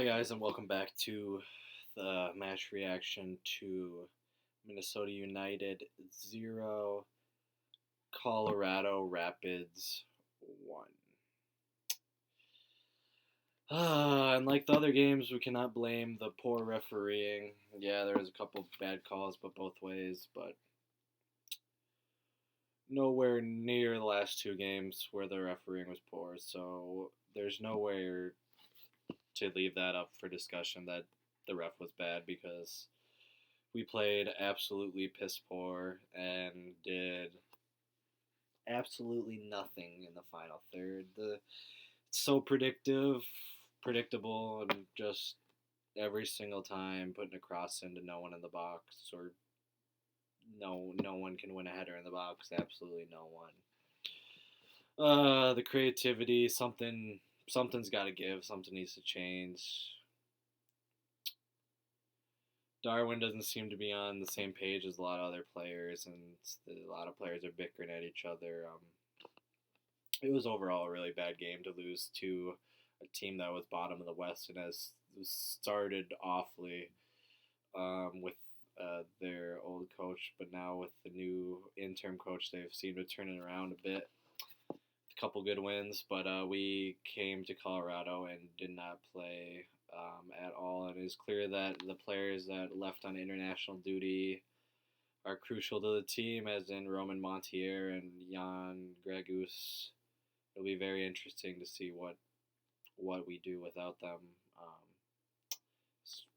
Hi guys, and welcome back to the match reaction to Minnesota United 0, Colorado Rapids 1. And like the other games, we cannot blame the poor refereeing. Yeah, there was a couple bad calls, but both ways, but nowhere near the last two games where the refereeing was poor, so there's nowhere to leave that up for discussion that the ref was bad because we played absolutely piss poor and did absolutely nothing in the final third. It's so predictable, and just every single time putting a cross into no one in the box, or no one can win a header in the box. Absolutely no one. The creativity, something's got to give. Something needs to change. Darwin doesn't seem to be on the same page as a lot of other players, and a lot of players are bickering at each other. It was overall a really bad game to lose to a team that was bottom of the West and has started awfully with their old coach, but now with the new interim coach, they've seemed to turn it around a bit. A couple good wins, but we came to Colorado and did not play at all. And it is clear that the players that left on international duty are crucial to the team, as in Roman Montier and Jan Gregus. It'll be very interesting to see what we do without them.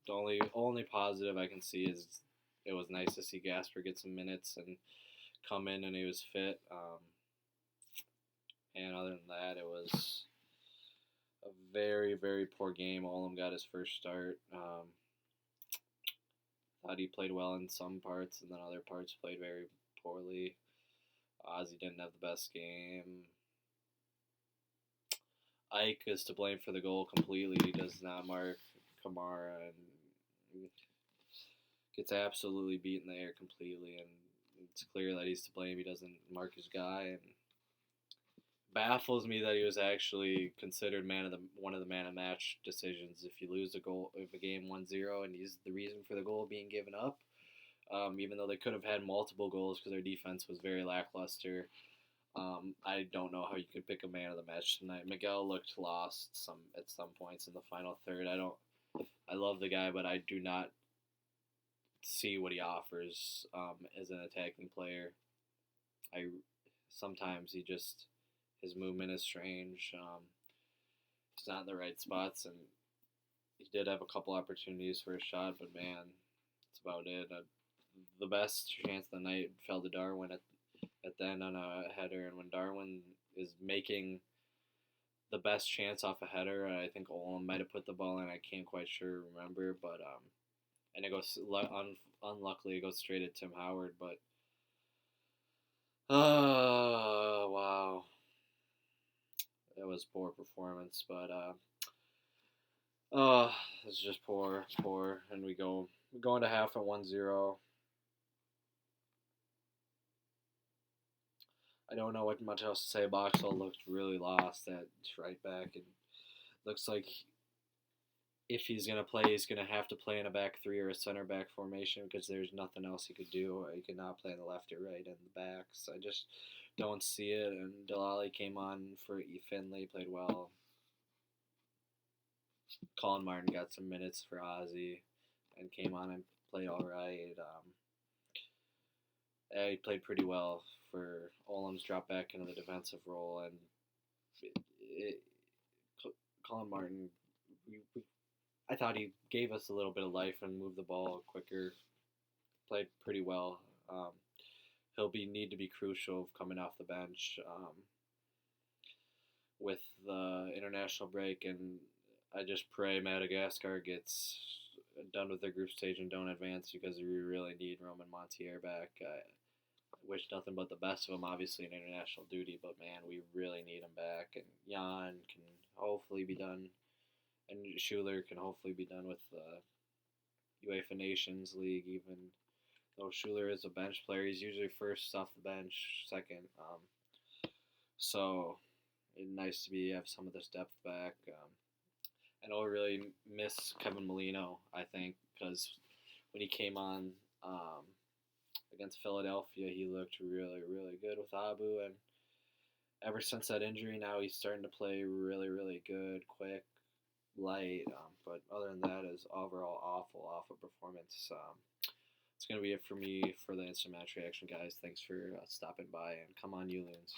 The only positive I can see is it was nice to see Gasper get some minutes and come in, and he was fit. And other than that, it was a very, very poor game. Olam got his first start. Thought he played well in some parts, and then other parts played very poorly. Ozzy didn't have the best game. Ike is to blame for the goal completely. He does not mark Kamara and gets absolutely beat in the air completely. And it's clear that he's to blame. He doesn't mark his guy, and baffles me that he was actually considered one of the man of match decisions. If you lose a game 1-0, and he's the reason for the goal being given up, even though they could have had multiple goals because their defense was very lackluster. I don't know how you could pick a man of the match tonight. Miguel looked lost at some points in the final third. I love the guy, but I do not see what he offers as an attacking player. Sometimes his movement is strange. He's not in the right spots, and he did have a couple opportunities for a shot, but man, that's about it. The best chance of the night fell to Darwin at the end on a header, and when Darwin is making the best chance off a header, I think Olam might have put the ball in. I can't quite remember, but and it goes unluckily it goes straight at Tim Howard, but wow. It was poor performance, but it's just poor, and we go into half at 1-0. I don't know what much else to say. Boxall looked really lost at right back, and looks like if he's gonna play, he's gonna have to play in a back three or a center back formation because there's nothing else he could do. He could not play in the left or right in the backs. I just don't see it. And Delali came on for Finley, played well. Colin Martin got some minutes for Ozzy and came on and played all right. He played pretty well for Olam's drop back into the defensive role, and Colin Martin, I thought he gave us a little bit of life and moved the ball quicker. Played pretty well. He'll need to be crucial coming off the bench with the international break, and I just pray Madagascar gets done with their group stage and don't advance because we really need Roman Montier back. I wish nothing but the best of him, obviously, in international duty, but man, we really need him back. And Jan can hopefully be done, and Schuler can hopefully be done with the UEFA Nations League, even though Schuler is a bench player. He's usually first off the bench, second. So it's nice to have some of this depth back. And I'll really miss Kevin Molino, I think, because when he came on against Philadelphia, he looked really, really good with Abu. And ever since that injury, now he's starting to play really, really good, quick, light. But other than that, is overall awful performance. It's going to be it for me for the instant match reaction, guys. Thanks for stopping by, and come on, you loons.